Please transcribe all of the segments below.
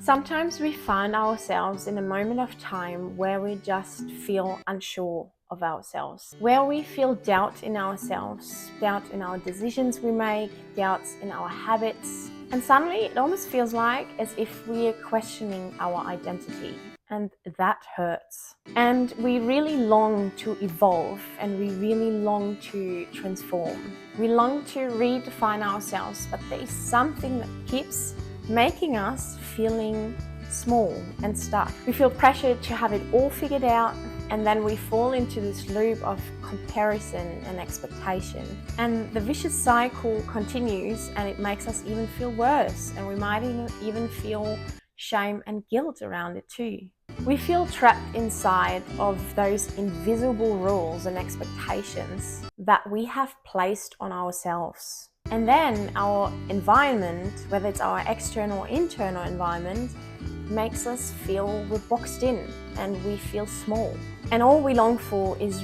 Sometimes we find ourselves in a moment of time where we just feel unsure of ourselves, where we feel doubt in ourselves, doubt in our decisions we make, doubts in our habits. And suddenly it almost feels like as if we are questioning our identity. And that hurts. And we really long to evolve and we really long to transform. We long to redefine ourselves, but there is something that keeps making us feeling small and stuck. We feel pressured to have it all figured out, and then we fall into this loop of comparison and expectation. And the vicious cycle continues, and it makes us even feel worse, and we might even feel shame and guilt around it too. We feel trapped inside of those invisible rules and expectations that we have placed on ourselves. And then our environment, whether it's our external or internal environment, makes us feel we're boxed in and we feel small. And all we long for is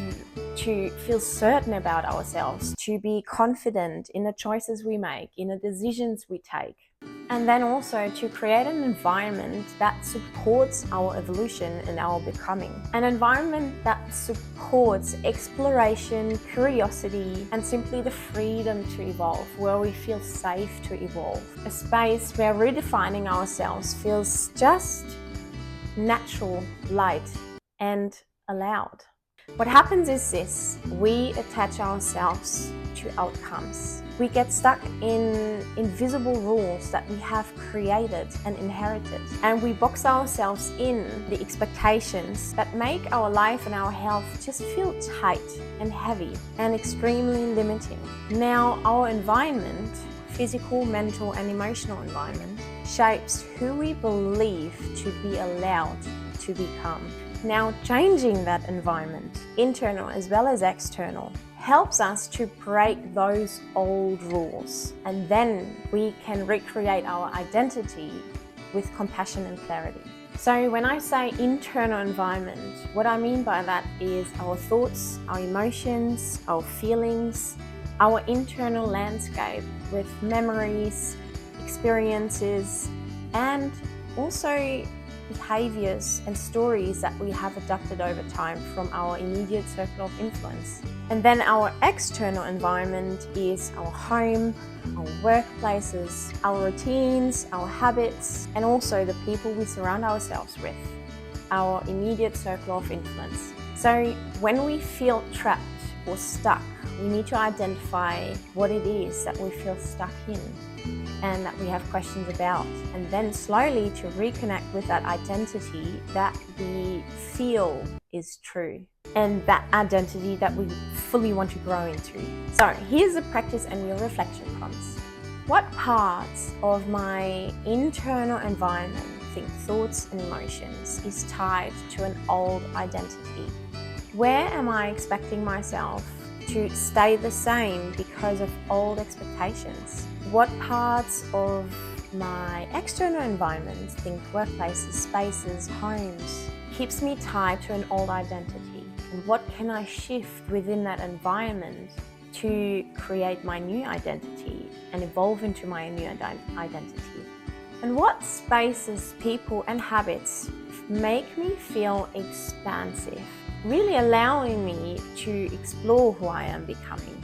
to feel certain about ourselves, to be confident in the choices we make, in the decisions we take. And then also to create an environment that supports our evolution and our becoming. An environment that supports exploration, curiosity, and simply the freedom to evolve, where we feel safe to evolve. A space where redefining ourselves feels just natural, light, and allowed. What happens is this: we attach ourselves to outcomes. We get stuck in invisible rules that we have created and inherited. And we box ourselves in the expectations that make our life and our health just feel tight and heavy and extremely limiting. Now, our environment, physical, mental, and emotional environment, shapes who we believe to be allowed to become. Now, changing that environment, internal as well as external, helps us to break those old rules, and then we can recreate our identity with compassion and clarity. So when I say internal environment, what I mean by that is our thoughts, our emotions, our feelings, our internal landscape with memories, experiences, and also behaviors and stories that we have adopted over time from our immediate circle of influence. And then our external environment is our home, our workplaces, our routines, our habits, and also the people we surround ourselves with, our immediate circle of influence. So when we feel trapped or stuck, we need to identify what it is that we feel stuck in and that we have questions about, and then slowly to reconnect with that identity that we feel is true and that identity that we fully want to grow into. So here's the practice and your reflection prompts. What parts of my internal environment, think thoughts and emotions, is tied to an old identity? Where am I expecting myself to stay the same because of old expectations? What parts of my external environment, think workplaces, spaces, homes, keeps me tied to an old identity? And what can I shift within that environment to create my new identity and evolve into my new identity? And what spaces, people, and habits make me feel expansive, really allowing me to explore who I am becoming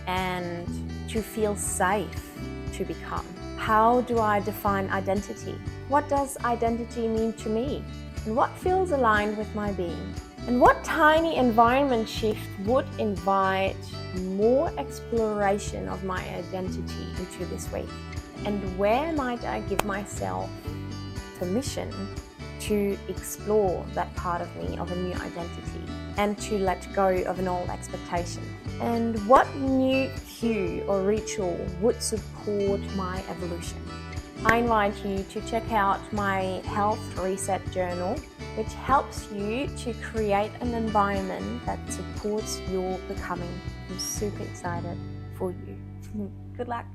and to feel safe to become? How do I define identity? What does identity mean to me? And what feels aligned with my being? And what tiny environment shift would invite more exploration of my identity into this week? And where might I give myself permission to explore that part of me, of a new identity, and to let go of an old expectation? And what new cue or ritual would support my evolution? I invite you to check out my Health Reset Journal, which helps you to create an environment that supports your becoming. I'm super excited for you. Good luck.